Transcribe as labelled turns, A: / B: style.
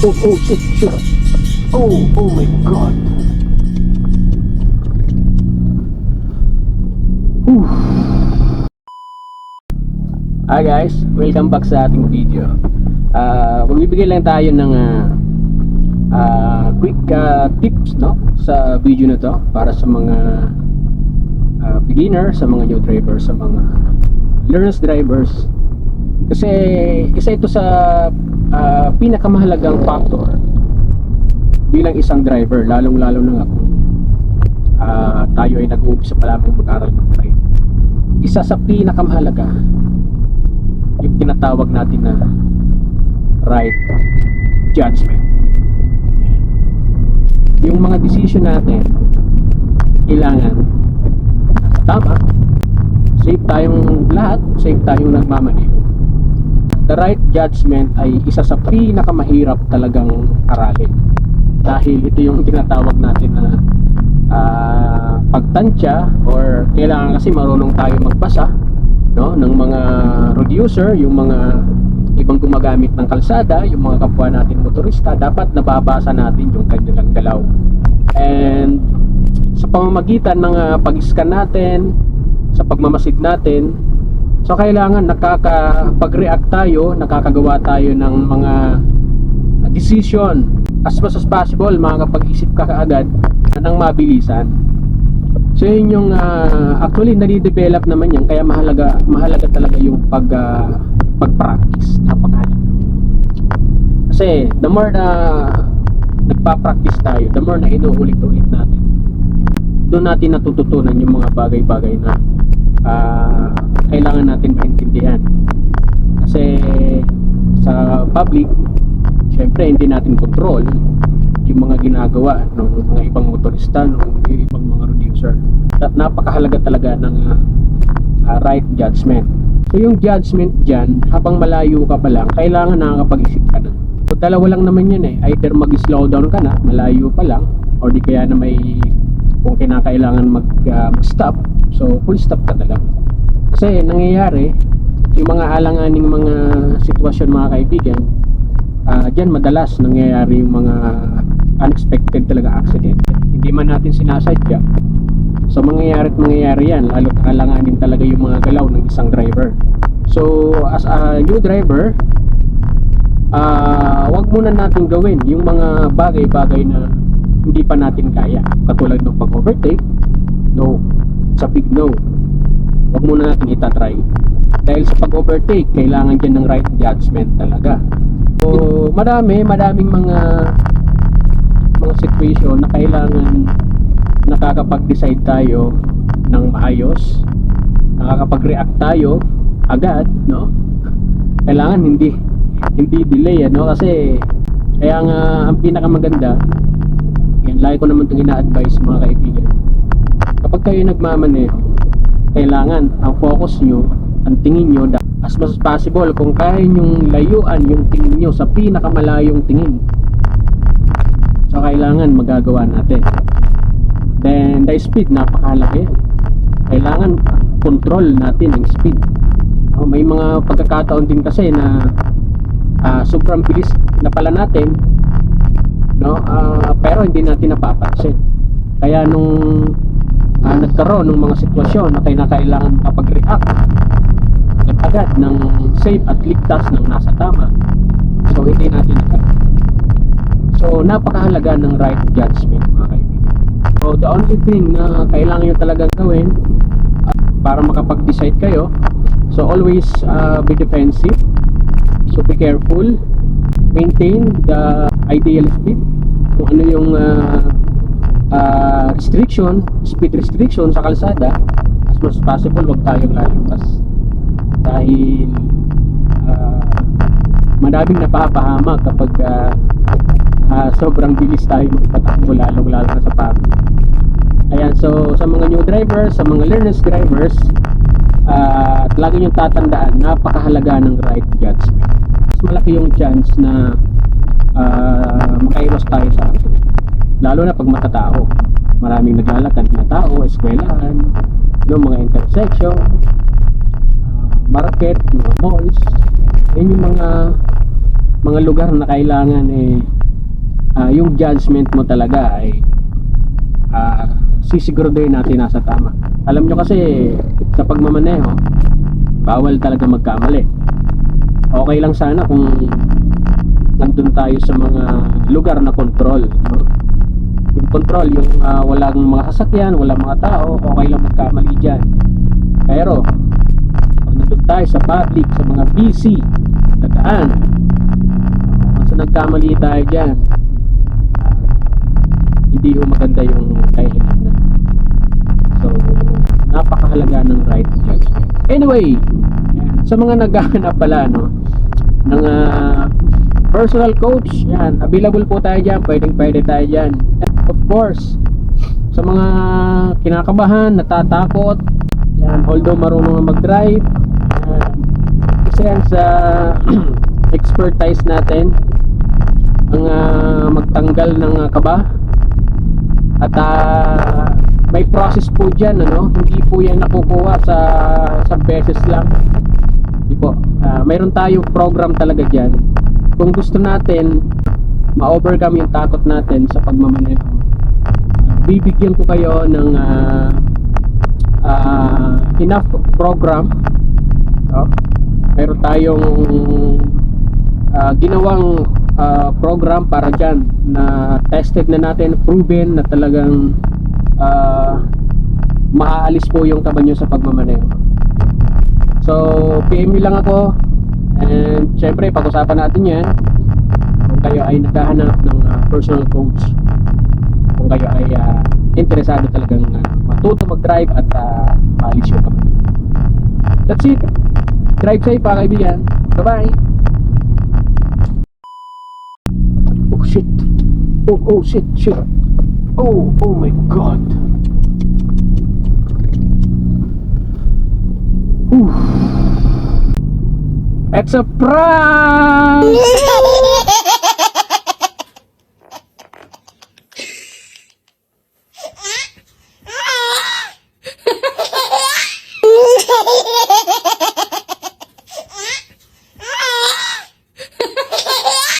A: Oh, shit, shit. Oh my God. Whew. Hi guys, welcome back sa ating video. Magbibigay lang tayo ng quick tips, no, sa video na to para sa mga beginner, sa mga new drivers, sa mga learners drivers. Kasi isa ito sa pinakamahalagang factor bilang isang driver, lalong-lalo na nga kung tayo ay nag-uumpisa pa lamang mag-aral mag-drive. Isa sa pinakamahalaga yung tinatawag natin na right judgment. Yung mga decision natin kailangan tama, safe tayong lahat, safe tayong nagmamaneho. The right judgment ay isa sa pinakamahirap talagang aralin, dahil ito yung tinatawag natin na pagtansya, or kailangan kasi marunong tayo magbasa, no, ng mga road user, yung mga ibang gumagamit ng kalsada, yung mga kapwa natin motorista. Dapat nababasa natin yung kanilang galaw, and sa pamamagitan ng pag-scan natin, sa pagmamasid natin, so kailangan nakakapag-react tayo, nakakagawa tayo ng mga decision as much as possible, makakapag-isip ka kaagad ng mabilisan. So yun yung actually nade-develop naman yan, kaya mahalaga talaga yung pag-practice. Napakahalaga. Kasi the more na nagpa-practice tayo, the more na inuulit-ulit natin, doon natin natututunan yung mga bagay-bagay na kailangan natin maintindihan. Kasi sa public, syempre hindi natin control yung mga ginagawa ng mga ibang motorista, ng ibang mga road user. Napakahalaga talaga ng right judgment. So yung judgment dyan, habang malayo ka pa lang, kailangan nakakapag-isip ka na. So dalawa lang naman yan either mag-slow down ka na, malayo pa lang, or di kaya na may, kung kinakailangan mag-stop, so full stop ka na lang. Kasi nangyayari, yung mga alanganing mga sitwasyon, mga kaibigan, dyan madalas nangyayari yung mga unexpected talaga accident. Hindi man natin sinasadya, so mangyayari yan, lalo alanganin talaga yung mga galaw ng isang driver. So as a new driver, wag muna natin gawin yung mga bagay-bagay na hindi pa natin kaya, katulad ng pag-overtake. No, sa big no, wag muna natin itatry, dahil sa pag-overtake kailangan dyan ng right judgment talaga. So madaming mga situation na kailangan nakakapag-decide tayo ng maayos, nakakapag-react tayo agad, no? Kailangan hindi delay, no? Kasi kaya nga ang pinakamaganda, yan, lagi ko naman itong ina-advise mga kaibigan, kapag kayo nagmamaneho, kailangan ang focus nyo, ang tingin nyo, as much as possible, kung kaya nyong layuan yung tingin nyo sa pinakamalayong tingin, so kailangan magagawa natin. Then the speed, napakahalaga yan. Kailangan control natin ang speed. May mga pagkakataon din kasi na sobrang bilis na pala natin, no, pero hindi natin napapansin. Kaya nung nagkaroon ng mga sitwasyon na kailangan makapag-react agad ng safe at ligtas ng nasa tama, so hindi natin nagkaroon. So napakahalaga ng right judgment, mga kaibigan. So the only thing na kailangan nyo talagang gawin para makapag-decide kayo, so always be defensive, so be careful, maintain the ideal speed. Kung ano yung speed restriction sa kalsada, as much as possible wag tayong lalampas, dahil madaming napapahamak kapag sobrang bilis tayo magpatakbo, lalong na sa public. Ayan, so sa mga new drivers, sa mga learners drivers, lagi nyo tatandaan, napakahalaga ng right judgment. Mas malaki yung chance na makaiwas tayo sa accident, lalo na pag matatao. Maraming naglalakad na tao, eskwelahan, no, mga intersection, market, mga malls. Yan yung mga mga lugar na kailangan yung judgment mo talaga ay sisiguraduhin natin nasa tama. Alam nyo kasi sa pagmamaneho, bawal talaga magkamali. Okay lang sana kung nandun tayo sa mga lugar na control, no? Yung control, yung walang mga sasakyan, walang mga tao, okay lang magkamali dyan. Pero pag nandun tayo sa public, sa mga busy na daan, once na nagkamali tayo dyan, hindi yung maganda yung kahihinat na. So napakahalaga ng right judgment. Anyway, sa mga naghahanap pala, no, ng personal coach, yan, available po tayo dyan, pwede tayo dyan. Of course, sa mga kinakabahan, natatakot, yan, although marunong na mag-drive, isa yan sa expertise natin, ang magtanggal ng kaba. At may process po dyan, ano? Hindi po yan nakukuha sa isang beses lang. Hindi po. Mayroon tayong program talaga dyan. Kung gusto natin ma-overcome yung takot natin sa pagmamaneho, bibigyan ko kayo ng enough program. Mayroon tayong ginawang program para dyan na tested na natin, proven na talagang maaalis po yung kaba nyo sa pagmamaneho. So PM nyo lang ako, and syempre pag-usapan natin yan kung kayo ay naghahanap ng personal coach, kung kayo ay interesado talagang matuto mag-drive at maalis yung kaba. That's it. Drive safe pa kaibigan. Bye bye. Oh shit. Oh shit. Oh my god. It's a prank.